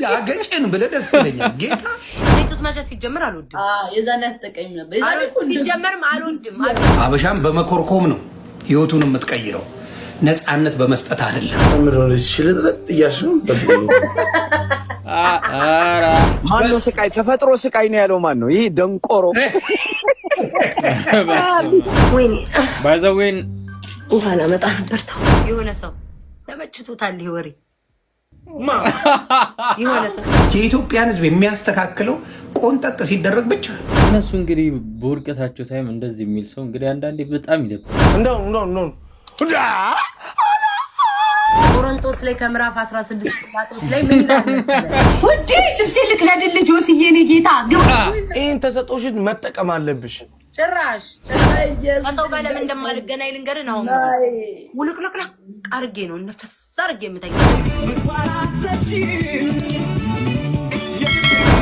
አገጨን ብለህ ደስ ይለኛል። ጌታ ቤቱት መቼ ሲጀምር አልወድም። የዛን ያተጠቀኝ ነበር። ሲጀመርም አልወድም። አበሻም በመኮርኮም ነው ህይወቱን የምትቀይረው፣ ነፃነት በመስጠት አይደለም። ምንድነው ሽልጥልጥ እያልሽ ነው? ማነው ስቃይ? ተፈጥሮ ስቃይ ነው ያለው ማን ነው? ይሄ ደንቆሮ ወይኔ ባይዘዌን ውሃ ላመጣ ነበር። ተው የሆነ ሰው ተመችቶታል ወሬ የሆነ ሰው የኢትዮጵያን ህዝብ የሚያስተካክለው ቆንጠጥ ሲደረግ ብቻ ነው። እነሱ እንግዲህ በውድቀታቸው ታይም እንደዚህ የሚል ሰው እንግዲህ አንዳንዴ በጣም ይደብራል። እንደው ቆሮንቶስ ላይ ከምዕራፍ 16 ጲላጦስ ላይ ምን ይላል መሰለህ? ውዴ ልብሴ ልቅለድልህ ጆስዬ፣ እኔ ጌታ ግባ። ይሄን ተሰጦሽን መጠቀም አለብሽ። ጭራሽ ከሰው ጋር ለምን እንደማልገናኝ ልንገርህ ነው። ውልቅልቅልቅ አድርጌ ነው ነፈስ አድርጌ የምተኛ።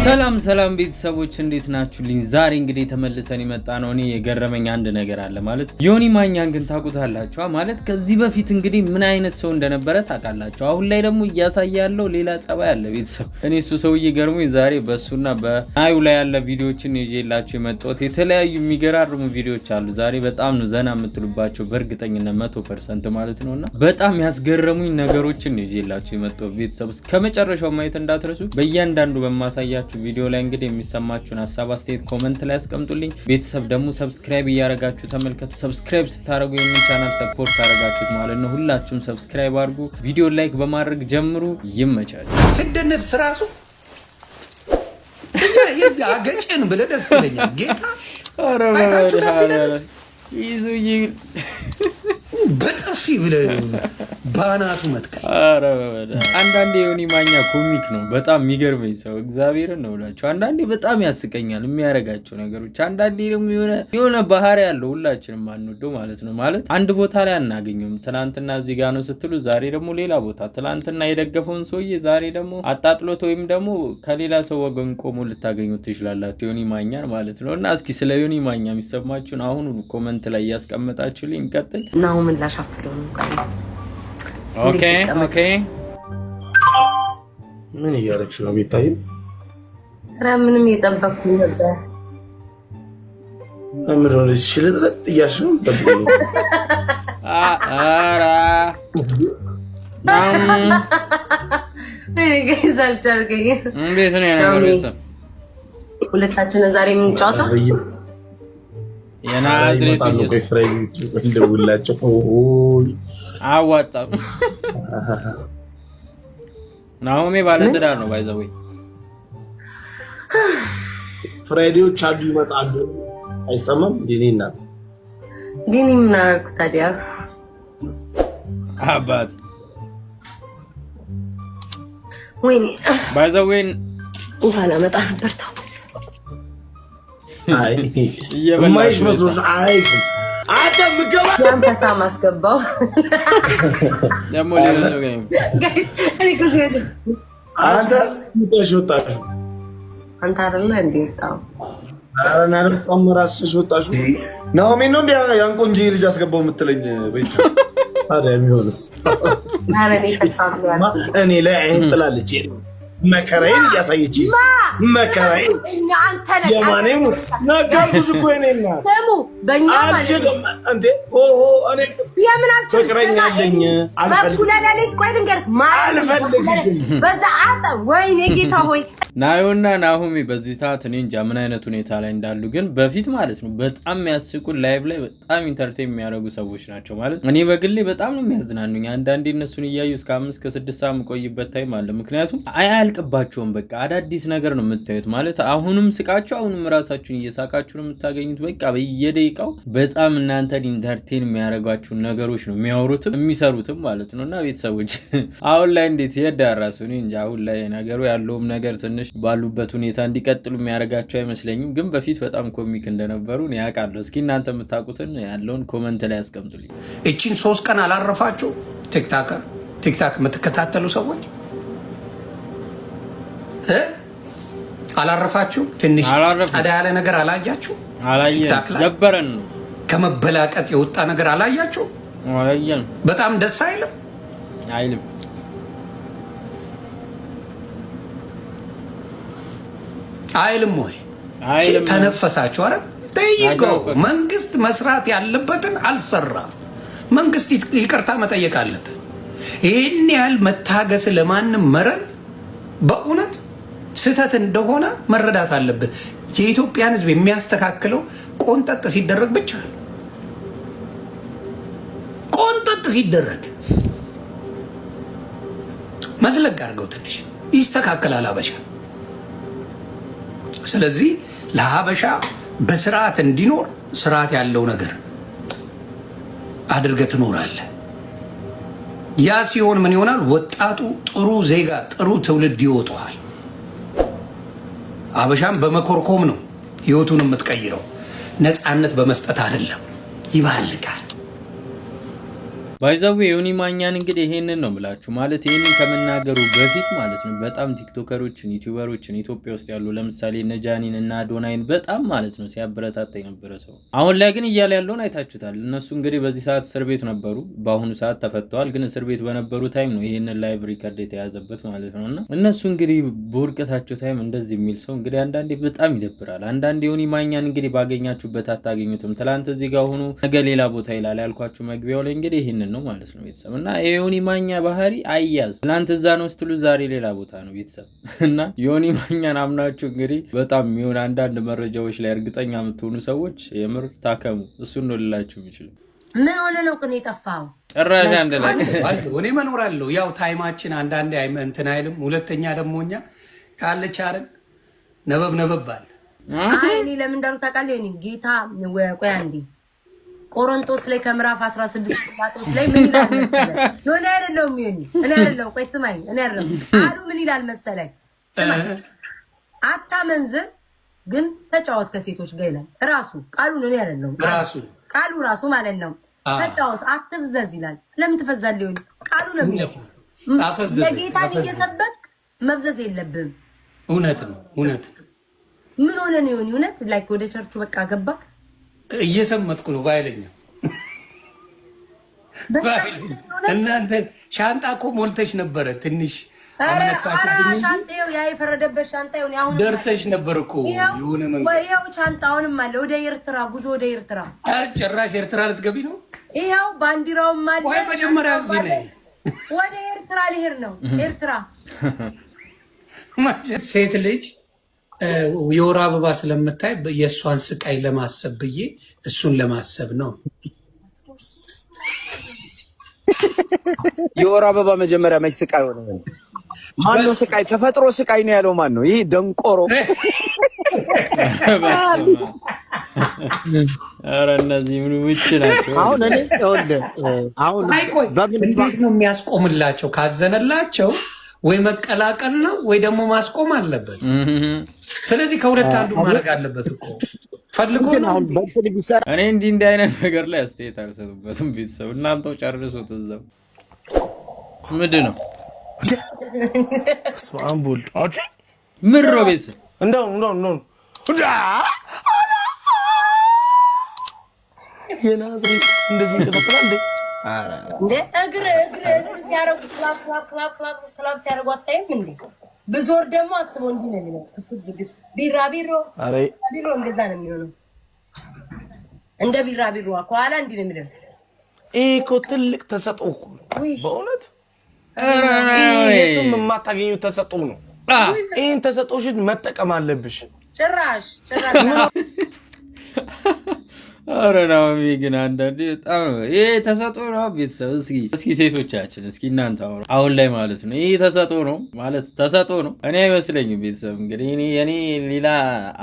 ሰላም ሰላም ቤተሰቦች እንዴት ናችሁልኝ? ዛሬ እንግዲህ ተመልሰን የመጣ ነው። እኔ የገረመኝ አንድ ነገር አለ ማለት ዮኒ ማኛን ግን ታውቁታላችሁ ማለት ከዚህ በፊት እንግዲህ ምን አይነት ሰው እንደነበረ ታውቃላችሁ። አሁን ላይ ደግሞ እያሳየ ያለው ሌላ ጸባይ አለ ቤተሰብ። እኔ እሱ ሰውዬ ገርሞኝ ዛሬ በሱና በናዩ ላይ ያለ ቪዲዮዎችን ይዤላችሁ የመጣሁት የተለያዩ የሚገራርሙ ቪዲዮዎች አሉ። ዛሬ በጣም ነው ዘና የምትሉባቸው በእርግጠኝነት 100% ማለት ነውና በጣም ያስገረሙኝ ነገሮችን ይዤላችሁ የመጣሁት ቤተሰብ እስከመጨረሻው ማየት እንዳትረሱ። በእያንዳንዱ በማሳያችሁ ቪዲዮ ላይ እንግዲህ የሚሰማችሁን ሐሳብ አስተያየት ኮሜንት ላይ አስቀምጡልኝ። ቤተሰብ ደግሞ ሰብስክራይብ እያረጋችሁ ተመልከቱ። ሰብስክራይብ ስታረጉ የኔን ቻናል ሰፖርት አረጋችሁት ማለት ነው። ሁላችሁም ሰብስክራይብ አድርጉ፣ ቪዲዮ ላይክ በማድረግ ጀምሩ። ይመቻል። ስደነት ስራሱ አገጨን ብለህ ደስ ይለኛል። ጌታ ይዙይ በጥፊ ብለህ ባናቱ መትከል። አንዳንዴ ዮኒ ማኛ ኮሚክ ነው በጣም የሚገርመኝ ሰው እግዚአብሔርን ነው ብላችሁ። አንዳንዴ በጣም ያስቀኛል የሚያረጋቸው ነገሮች። አንዳንዴ ደግሞ የሆነ ባህሪ ያለው ሁላችንም አንወደው ማለት ነው። ማለት አንድ ቦታ ላይ አናገኘውም። ትናንትና እዚህ ጋር ነው ስትሉ ዛሬ ደግሞ ሌላ ቦታ። ትናንትና የደገፈውን ሰውዬ ዛሬ ደግሞ አጣጥሎት ወይም ደግሞ ከሌላ ሰው ወገን ቆሞ ልታገኙት ትችላላችሁ ዮኒ ማኛን ማለት ነው። እና እስኪ ስለ ዮኒ ማኛ የሚሰማችሁን አሁን ኮሜንት ላይ ያስቀመጣችሁልኝ። እንቀጥል ነው ምን ላሻፍለው ነው ቃል ኦኬ ኦኬ። ምን እያደረግሽ ነው ቤታዬ? ኧረ ምንም እየጠበኩኝ ነበር። ምንድነው ሽልጥልጥ እያልሽ ነው? ኧረ ጋይስ አልቻልኩኝ። እንዴት ነው ያለው? ሁለታችን ዛሬ የምንጫወተው የናዝሬት እንደውላቸው አዋጣም። ናሆሜ ባለትዳር ነው ባይዘው። ፍራይዴዎች አሉ ይመጣሉ። አይሰማም ዲኒ እናት ዲኒ ምን አደረኩ ታዲያ? አባት ወይኔ ባይዘው ውሃ ላመጣ ነበር። ተው አይ የማይሽ መስሎሽ? አይ አዳም ገባ ያንፈሳ ማስገባው ደሞ ሌላ ነው ጋይስ። እኔ ከዚህ አንተ ምንሽ ወጣሽ? አንተ አይደለ እንዴ ወጣው? አረና ተመራስሽ ወጣሽ ነው። ምን ነው ያን ቆንጆ ልጅ አስገባው የምትለኝ ቤት ታዲያ የሚሆንስ? አረኔ ተጻፈ እኔ ላይ አይን ጥላለች። መከራዬን እያሳየች መከራዬን አንተ የማኔም ነገርኩሽ እኮ እኔና ደሙ በእኛ ማለት እንዴ እኔ የምን አልችልም ፍቅረኛ አለኝ በኩለሌት ቆይ ልንገርህ አልፈልግሽም በዛ አጣ ወይኔ ጌታ ሆይ። ናዮና ናሆሜ በዚህ ሰዓት እኔ እንጃ ምን አይነት ሁኔታ ላይ እንዳሉ ግን በፊት ማለት ነው በጣም የሚያስቁ ላይቭ ላይ በጣም ኢንተርቴን የሚያደርጉ ሰዎች ናቸው ማለት እኔ በግሌ በጣም ነው የሚያዝናኑኝ። አንዳንዴ እነሱን እያዩ እስከ 5 እስከ 6 ሰዓት የምቆይበት ታይም አለ። ምክንያቱም አያልቅባቸውም በቃ አዳዲስ ነገር ነው የምታዩት ማለት አሁንም ስቃችሁ አሁንም ራሳችሁን እየሳቃችሁ ነው የምታገኙት። በቃ በየደቂቃው በጣም እናንተን ኢንተርቴን የሚያደርጓችሁ ነገሮች ነው የሚያወሩትም የሚሰሩትም ማለት ነውና ቤተሰቦች አሁን ላይ እንዴት ይዳራሱ እኔ እንጃ። አሁን ላይ ነገሩ ያለውም ነገር ትንሽ ባሉበት ሁኔታ እንዲቀጥሉ የሚያደርጋቸው አይመስለኝም። ግን በፊት በጣም ኮሚክ እንደነበሩ ነው ያውቃለሁ። እስኪ እናንተ የምታውቁትን ያለውን ኮሜንት ላይ አስቀምጡልኝ። እቺን 3 ቀን አላረፋችሁ? ቲክታክ የምትከታተሉ ሰዎች አላረፋችሁ? ትንሽ ጸዳ ያለ ነገር አላያችሁ? አላየን ጀበረን ነው ከመበላቀጥ የወጣ ነገር አላያችሁ? አላየን። በጣም ደስ አይልም? አይልም። አይልም ወይ? ተነፈሳችሁ አረ ጠይቀው። መንግስት መስራት ያለበትን አልሰራም። መንግስት ይቅርታ መጠየቅ አለበት። ይህን ያህል መታገስ ለማንም መረን በእውነት ስህተት እንደሆነ መረዳት አለበት። የኢትዮጵያን ሕዝብ የሚያስተካክለው ቆንጠጥ ሲደረግ ብቻ ነው። ቆንጠጥ ሲደረግ መዝለግ አድርገው ትንሽ ይስተካከላል ሀበሻ። ስለዚህ ለሀበሻ በስርዓት እንዲኖር ስርዓት ያለው ነገር አድርገህ ትኖራለህ። ያ ሲሆን ምን ይሆናል? ወጣቱ ጥሩ ዜጋ ጥሩ ትውልድ ይወጣዋል። ሀበሻም በመኮርኮም ነው ህይወቱን የምትቀይረው፣ ነፃነት በመስጠት አይደለም። ይባልጋል። ባይዛው ዮኒ ማኛን እንግዲህ ይሄንን ነው ብላችሁ ማለት ይሄንን ከመናገሩ በፊት ማለት ነው በጣም ቲክቶከሮችን ዩቲዩበሮችን ኢትዮጵያ ውስጥ ያሉ ለምሳሌ ነጃኒን እና አዶናይን በጣም ማለት ነው ሲያበረታታ የነበረ ሰው። አሁን ላይ ግን እያለ ያለውን አይታችሁታል። እነሱ እንግዲህ በዚህ ሰዓት እስር ቤት ነበሩ፣ በአሁኑ ሰዓት ተፈተዋል። ግን እስር ቤት በነበሩ ታይም ነው ይሄንን ላይቭ ሪከርድ የተያዘበት ማለት ነውና እነሱ እንግዲህ በውርቀታቸው ታይም እንደዚህ የሚል ሰው እንግዲህ አንዳንዴ በጣም ይደብራል። አንዳንዴ ዮኒ ማኛን እንግዲህ ባገኛችሁበት አታገኙትም። ትላንት እዚህ ጋር ሆኖ ነገ ሌላ ቦታ ይላል ያልኳችሁ መግቢያው ላይ እንግዲህ ይሄንን ነው ማለት ነው ቤተሰብ። እና የዮኒ ማኛ ባህሪ አያዝ ትላንት እዛ ነው ስትሉ ዛሬ ሌላ ቦታ ነው ቤተሰብ። እና ዮኒ ማኛን አምናችሁ እንግዲህ በጣም የሚሆን አንዳንድ መረጃዎች ላይ እርግጠኛ የምትሆኑ ሰዎች የምር ታከሙ። እሱን ነው ልላችሁ የምችለው። ምን ሆነ ነው ግን የጠፋው? ጭራሽ አንድ ላይ እኔ መኖራለሁ። ያው ታይማችን አንዳንዴ እንትን አይልም። ሁለተኛ ደግሞ እኛ ካለች አይደል ነበብ አለ። አይ እኔ ለምን እንዳሉ ታውቃለህ? እኔ ጌታ ቆይ አንዴ ቆሮንቶስ ላይ ከምዕራፍ 16 ጳውሎስ ላይ ምን ይላል መሰለህ? ዮኒ አይደለም ዮኒ እኔ አይደለም። ቆይ ስማኝ፣ እኔ አይደለም ቃሉ ምን ይላል መሰለህ? ስማኝ፣ አታመንዝር ግን ተጫወት ከሴቶች ጋር ይላል ራሱ ቃሉ ነው። እኔ አይደለም ቃሉ ራሱ ማለት ነው። ተጫወት አትፍዘዝ ይላል። ለምን ትፈዛለህ? ዮኒ ቃሉ ነው የሚለው። ለጌታን እየሰበክ መፍዘዝ የለብህም። እውነት ነው። ምን ሆነ ነው ዮኒ? እውነት ላይክ ወደ ቸርቹ በቃ ገባክ? እየሰመጥኩ ነው ባይለኛ። እናንተ ሻንጣ እኮ ሞልተሽ ነበረ ትንሽ ሻንጣው ያ የፈረደበት ሻንጣ ይሁን አሁን ደርሰሽ ነበር እኮ የሆነ መንገድ ወይው ሻንጣውንም አለ ወደ ኤርትራ ጉዞ ወደ ኤርትራ። ጭራሽ ኤርትራ ልትገቢ ነው? ይሄው ባንዲራውም አለ። ወይ መጀመሪያ እዚህ ነኝ ወደ ኤርትራ ልሄድ ነው። ኤርትራ ሴት ልጅ የወር አበባ ስለምታይ የእሷን ስቃይ ለማሰብ ብዬ እሱን ለማሰብ ነው። የወር አበባ መጀመሪያ መች ስቃይ ሆነ? ማነው ስቃይ? ተፈጥሮ ስቃይ ነው ያለው ማን ነው? ይሄ ደንቆሮ። ኧረ እነዚህ ምን ውጭ ናቸው? አሁን እኔ አሁን እንዴት ነው የሚያስቆምላቸው? ካዘነላቸው ወይ መቀላቀል ነው ወይ ደግሞ ማስቆም አለበት። ስለዚህ ከሁለት አንዱ ማድረግ አለበት እኮ ፈልጎ ነው። እኔ እንዲህ አይነት ነገር ላይ አስተያየት አልሰጥበትም። ቤተሰብ እናንተው ጨርሱት እዛው። ምንድን ነው ስማምቡል አቺ ምሮ ቤተሰብ እንደው የናዝሬት እንደዚህ ተፈጥሯል እንዴ? እግር ሲያረጉ ክላብ ሲያረጉ አታይም እንዴ? ብዙር ደግሞ አስበው እንዲህ ነው የሚለው። ቢራቢሮ እንደዛ ነው የሚሆነው። እንደ ቢራቢሮ ከኋላ እንዲህ ነው የሚለው። ይሄ እኮ ትልቅ ተሰጥኦ እኮ በእውነት የትም የማታገኙ ተሰጥኦ ነው። ይህን ተሰጥኦሽን መጠቀም አለብሽ። ጭራሽ ኧረ ነው ግን አንዳንዴ በጣም ይሄ ተሰጥኦ ነው። ቤተሰብ እስኪ ሴቶቻችን እስኪ እናንተ አሁን ላይ ማለት ነው ይሄ ተሰጥኦ ነው ማለት ተሰጥኦ ነው? እኔ አይመስለኝም። ቤተሰብ እንግዲህ እኔ ሌላ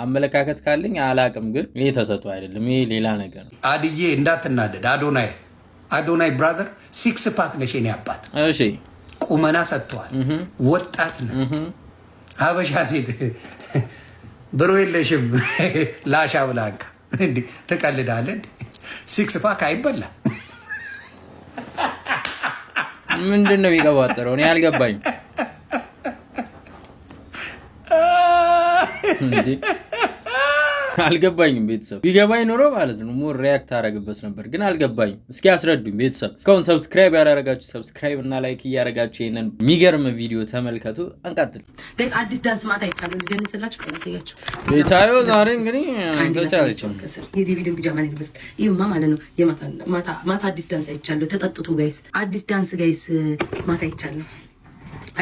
አመለካከት ካለኝ አላቅም፣ ግን ይሄ ተሰጥኦ አይደለም። ይሄ ሌላ ነገር ነው። አድዬ እንዳትናደድ። አዶናይ ብራዘር ሲክስ ፓክ ነሽ የኔ አባት። እሺ ቁመና ሰጥቷል። ወጣት ነው። ሀበሻ ሴት ብሮ የለሽም ላሻ ብላንካ እንዴ ተቀልዳለህ እንዴ? ሲክስ ፓክ አይበላ። ምንድነው የሚቀባጠረው? እኔ አልገባኝም። እንዴ አልገባኝም ቤተሰብ ቢገባኝ ኖሮ ማለት ነው ሞር ሪያክት አደረግበት ነበር ግን አልገባኝም እስኪ አስረዱኝ ቤተሰብ ካሁን ሰብስክራይብ ያላረጋችሁ ሰብስክራይብ እና ላይክ ያረጋችሁ ይሄንን የሚገርም ቪዲዮ ተመልከቱ አንቀጥል ጋይስ አዲስ ዳንስ ማታ ይቻላል ልደንስላችሁ ከላሳያችሁ ቤታዮ ዛሬ እንግዲህ ተቻለችም የዲቪዲ ቢጃማ ነው ልብስ ይሁማ ማለት ነው የማታ አዲስ ዳንስ ይቻላል ተጠጥጡ ጋይስ አዲስ ዳንስ ጋይስ ማታ ይቻላል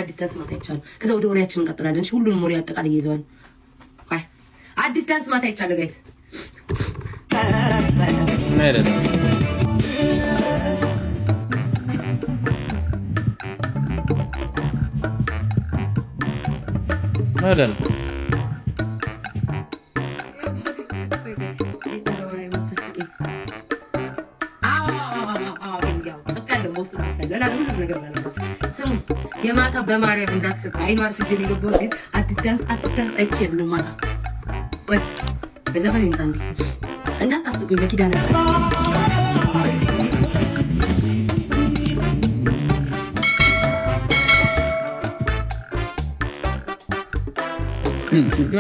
አዲስ ዳንስ ማታ ይቻላል ከዛ ወደ ወሬያችን እንቀጥላለን እሺ ሁሉንም ወሬ አጠቃላይ ይዘዋል አይ አዲስ ዳንስ ማታ ይቻላል ጋይስ ነረዳ አይደል የማታ በማርያም እንዳትስቅ አይኗር ፍጅን ይገባው ግን አዲስ ዳንስ አይችልም ማታ ወይ በዘፈን እንታንዲ እንዳታስቁ በኪዳነ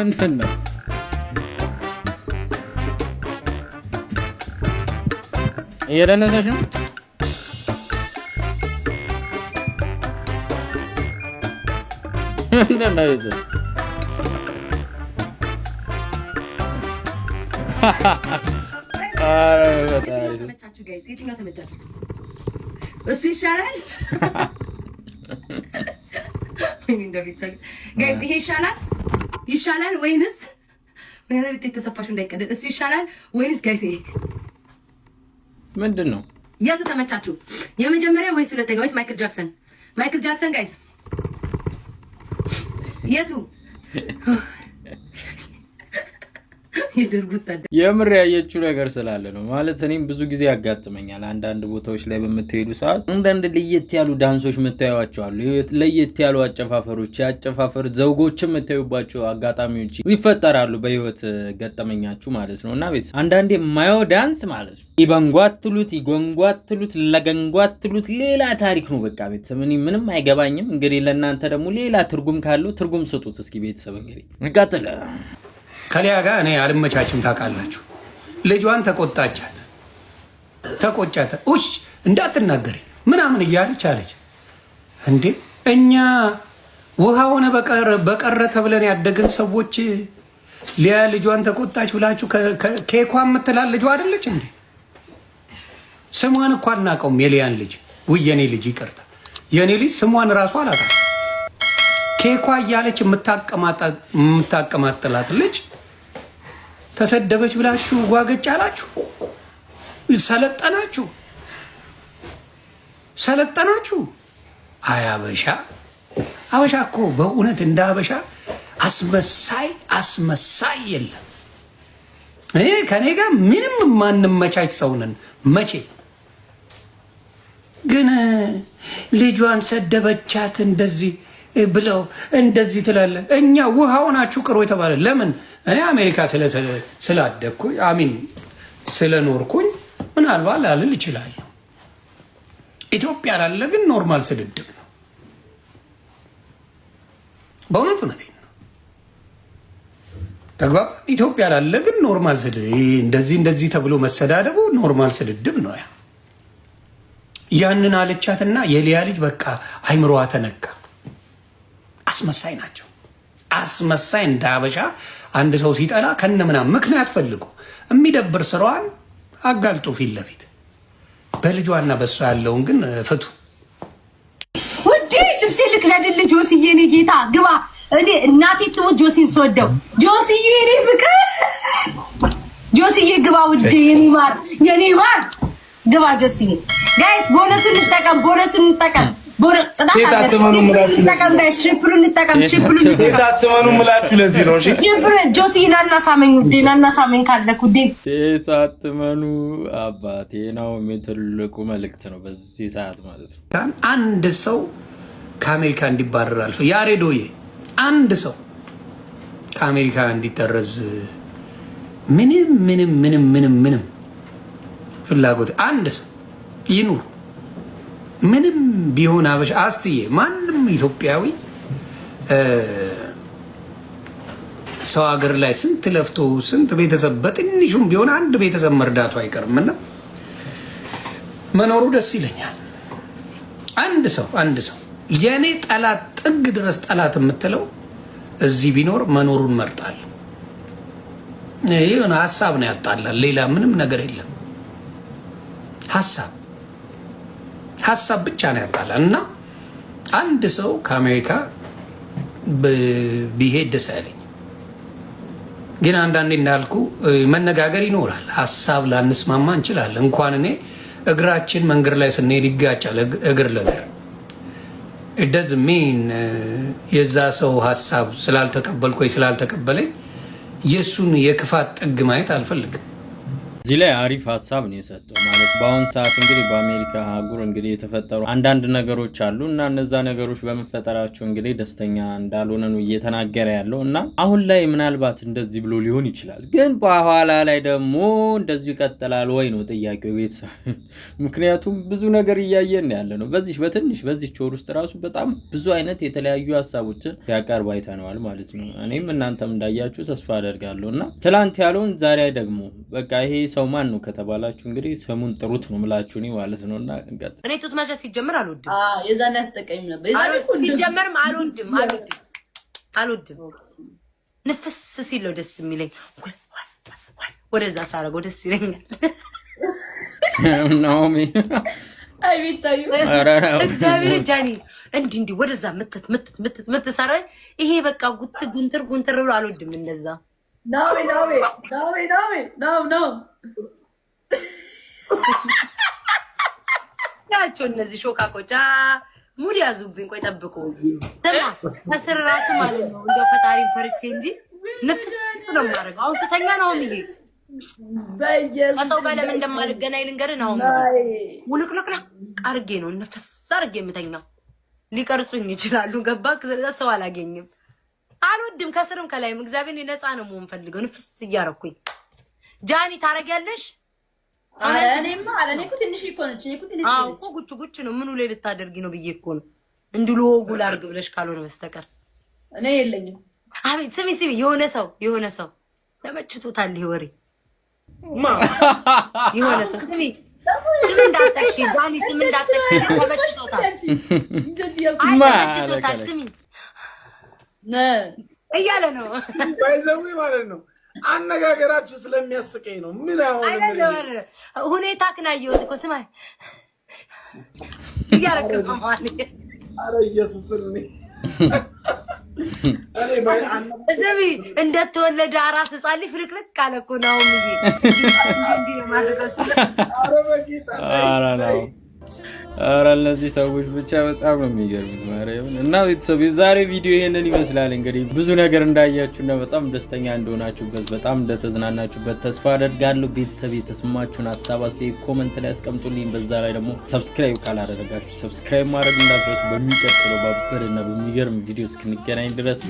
እንትን እየደነሰሽ ነው እንደናይዘ ተመቻችሁ ጋይስ የትኛው ተመቻችሁ እሱ ይሻላል ጋይስ ይሄ ይሻላል ወይንስ በረብት የተሰፋሽ እንዳይቀደድ እሱ ይሻላል ወይንስ ጋይስ ይሄ ምንድነው የቱ ተመቻችሁ የመጀመሪያ ወይስ ሁለተኛው ወይስ ማይክል ጃክሰን ጋይስ የቱ የምር ያየችው ነገር ስላለ ነው ማለት እኔም ብዙ ጊዜ ያጋጥመኛል አንዳንድ ቦታዎች ላይ በመተሄዱ ሰዓት አንዳንድ ለየት ያሉ ዳንሶች መታየዋቸው አሉ ለየት ያሉ አጨፋፈሮች ያጨፋፈር ዘውጎችም መታየውባቸው አጋጣሚዎች ይፈጠራሉ በህይወት ገጠመኛችሁ ማለት ነውና ቤት አንዳንዴ ማዮ ዳንስ ማለት ነው ይበንጓትሉት ይጎንጓትሉት ለገንጓትሉት ሌላ ታሪክ ነው በቃ ቤተሰብ እኔ ምንም አይገባኝም እንግዲህ ለእናንተ ደግሞ ሌላ ትርጉም ካለው ትርጉም ስጡት እስኪ ቤተሰብ እንግዲህ እንቀጥል ከሊያ ጋር እኔ አልመቻችም ታውቃላችሁ ልጇን ተቆጫት እሺ እንዳትናገሪ ምናምን እያለች አለች እንዴ እኛ ውሃውን በቀረ ተብለን ያደግን ሰዎች ሊያ ልጇን ተቆጣች ብላችሁ ኬኳን ምትላል ልጇ አይደለች እንዴ ስሟን እኮ አናውቀውም የሊያን ልጅ የኔ ልጅ ይቅርታ የኔ ልጅ ስሟን ራሱ አላውቃም ኬኳ እያለች የምታቀማጥላት ልጅ ተሰደበች ብላችሁ ዋገጭ አላችሁ ሰለጠናችሁ አበሻ እኮ በእውነት እንደ አበሻ አስመሳይ የለም እኔ ከኔ ጋር ምንም ማንመቻች ሰው ነን መቼ ግን ልጇን ሰደበቻት እንደዚህ ብለው እንደዚህ ትላለ እኛ ውሃው ናችሁ ቅሮ የተባለ ለምን እኔ አሜሪካ ስላደኩኝ አሚን ስለኖርኩኝ ምናልባት ላልል ይችላል ኢትዮጵያ ላለ ግን ኖርማል ስድድብ ነው በእውነቱ ነው ተግባባ ኢትዮጵያ ላለ ግን ኖርማል ስድድብ እንደዚህ ተብሎ መሰዳደቡ ኖርማል ስድድብ ነው ያንን አለቻትና የሊያ ልጅ በቃ አይምሮዋ ተነካ አስመሳይ ናቸው አስመሳይ እንዳበሻ አንድ ሰው ሲጠላ ከነምና ምክንያት ፈልጉ የሚደብር ስራዋን አጋልጡ ፊት ለፊት በልጇና በሷ ያለውን ግን ፍቱ ወዲ ልብስ ልክለድል ጆሲዬ እኔ ጌታ ግባ እኔ እናቴ ትሞት ጆሲን ስወደው ጆሲዬ እኔ ፍቅር ጆሲዬ ግባ ውዴ የኔ ማር ግባ ጆሲዬ ጋይስ ቦነሱን እንጠቀም ታተመኑ ምላችሁ ለዚህ ነው እሺ ጆሲ ናና ሳመኝ ካለኩ ታተመኑ አባቴ ነው ትልቁ መልእክት ነው በዚህ ሰዓት ማለት ነው አንድ ሰው ከአሜሪካ እንዲባረር አልፈ ያሬዶዬ አንድ ሰው ከአሜሪካ እንዲጠረዝ ምንም ፍላጎት አንድ ሰው ይኑር ምንም ቢሆን አበሻ አስትዬ ማንም ኢትዮጵያዊ ሰው ሀገር ላይ ስንት ለፍቶ ስንት ቤተሰብ በትንሹም ቢሆን አንድ ቤተሰብ መርዳቱ አይቀርምና መኖሩ ደስ ይለኛል። አንድ ሰው የኔ ጠላት ጥግ ድረስ ጠላት የምትለው እዚህ ቢኖር መኖሩን መርጣል። ይሄን ሐሳብ ነው ያጣላል፣ ሌላ ምንም ነገር የለም። ሐሳብ ብቻ ነው ያጣላል። እና አንድ ሰው ከአሜሪካ ቢሄድ ደስ አይለኝ። ግን አንዳንዴ እንዳልኩ መነጋገር ይኖራል። ሐሳብ ላንስማማ እንችላለን። እንኳን እኔ እግራችን መንገድ ላይ ስንሄድ ይጋጫል እግር ለእግር። it doesn't mean የዛ ሰው ሐሳብ ስላልተቀበልኩ ወይ ስላልተቀበለኝ የሱን የክፋት ጥግ ማየት አልፈልግም። እዚህ ላይ አሪፍ ሐሳብ ነው የሰጠው። ማለት በአሁን ሰዓት እንግዲህ በአሜሪካ አህጉር እንግዲህ የተፈጠሩ አንዳንድ ነገሮች አሉ እና እነዛ ነገሮች በመፈጠራቸው እንግዲህ ደስተኛ እንዳልሆነ ነው እየተናገረ ያለው እና አሁን ላይ ምናልባት እንደዚህ ብሎ ሊሆን ይችላል፣ ግን በኋላ ላይ ደግሞ እንደዚህ ይቀጥላል ወይ ነው ጥያቄው ቤተሰብ። ምክንያቱም ብዙ ነገር እያየን ያለ ነው። በዚህ ቾር ውስጥ ራሱ በጣም ብዙ አይነት የተለያዩ ሐሳቦችን ያቀርብ አይተናል ማለት ነው። እኔም እናንተም እንዳያችሁ ተስፋ አደርጋለሁ እና ትላንት ያለውን ዛሬ ደግሞ በቃ ይሄ ሰው ማን ነው ከተባላችሁ እንግዲህ ስሙን ጥሩት ነው ምላችሁ ነው ማለት ነውና እንቀጥል። እኔ ጡት ማሻ ሲጀመር አልወድም። የዛን ተጠቀኝ ነበር። ሲጀመርም አልወድም። ንፍስ ሲል ነው ደስ የሚለኝ። ወደዛ ሳረገው ደስ ይለኛል። ናኦሚ አይ ቢታዩ እግዚአብሔር ጃኒ እንዲህ ወደዛ ምትት ሳራ ይሄ በቃ ጉንትር ብሎ አልወድም እንደዛ። No. ያቸው እነዚህ ሾካኮቻ ሙድ ያዙብኝ። ቆይ ጠብቁ ስማ፣ ከስር ራሱ ማለት ነው እንደው ፈጣሪን ፈርቼ እንጂ ንፍስ ነው የማደርገው። አሁን ስተኛ ነው ይሄ ከሰው ጋር ለምን እንደማልገናኝ ልንገርህ ነው። ውልቅልቅልቅ አድርጌ ነው ንፍስ አድርጌ የምተኛው። ሊቀርጹኝ ይችላሉ። ገባክ? ሰው አላገኝም። አልወድም ከስርም ከላይም። እግዚአብሔር ነፃ ነው መሆን ፈልገው ንፍስ እያረኩኝ። ጃኒ ታረጊያለሽ? እኔማ አለኔ እኮ ትንሽ እኮ ነች። አዎ እኮ ጉጭ ነው። ምኑ ላይ ልታደርጊ ነው ብዬ እኮ ነው። እንዲሁ ለወጉ ላድርግ ብለሽ ካልሆነ በስተቀር እኔ የለኝም። አቤት ስሚ የሆነ ሰው ተመችቶታል ይሄ ወሬ። የሆነ ሰው ስሚ እንዳጠቅሽ ጃኒ እንዳጠቅሽ ተመችቶታል። ተመችቶታል ስሚ እያለ ነው ባይዘው ማለት ነው። አነጋገራችሁ ስለሚያስቀኝ ነው። ምን አሁን ሁኔታ ክናየው እኮ ስማ እያረከው ማለት አረ ኢየሱስ እዘቢ እንደተወለደ አራስ ህፃን ልጅ ፍርቅርቅ ካለ እኮ ነው እንዴ ማድረስ። አረ በጌታ ኧረ እነዚህ ሰዎች ብቻ በጣም ነው የሚገርሙት ማርያም። እና ቤተሰብ የዛሬ ቪዲዮ ይሄንን ይመስላል። እንግዲህ ብዙ ነገር እንዳያችሁና በጣም ደስተኛ እንደሆናችሁበት በጣም እንደተዝናናችሁበት ተስፋ አደርጋለሁ። ቤተሰብ የተሰማችሁን ሐሳብ አስተያየት ኮሜንት ላይ አስቀምጡልኝ። በዛ ላይ ደግሞ ሰብስክራይብ ካላደረጋችሁ ሰብስክራይብ ማድረግ እንዳትረሱ። በሚቀጥለው ባበረና በሚገርም ቪዲዮ እስክንገናኝ ድረስ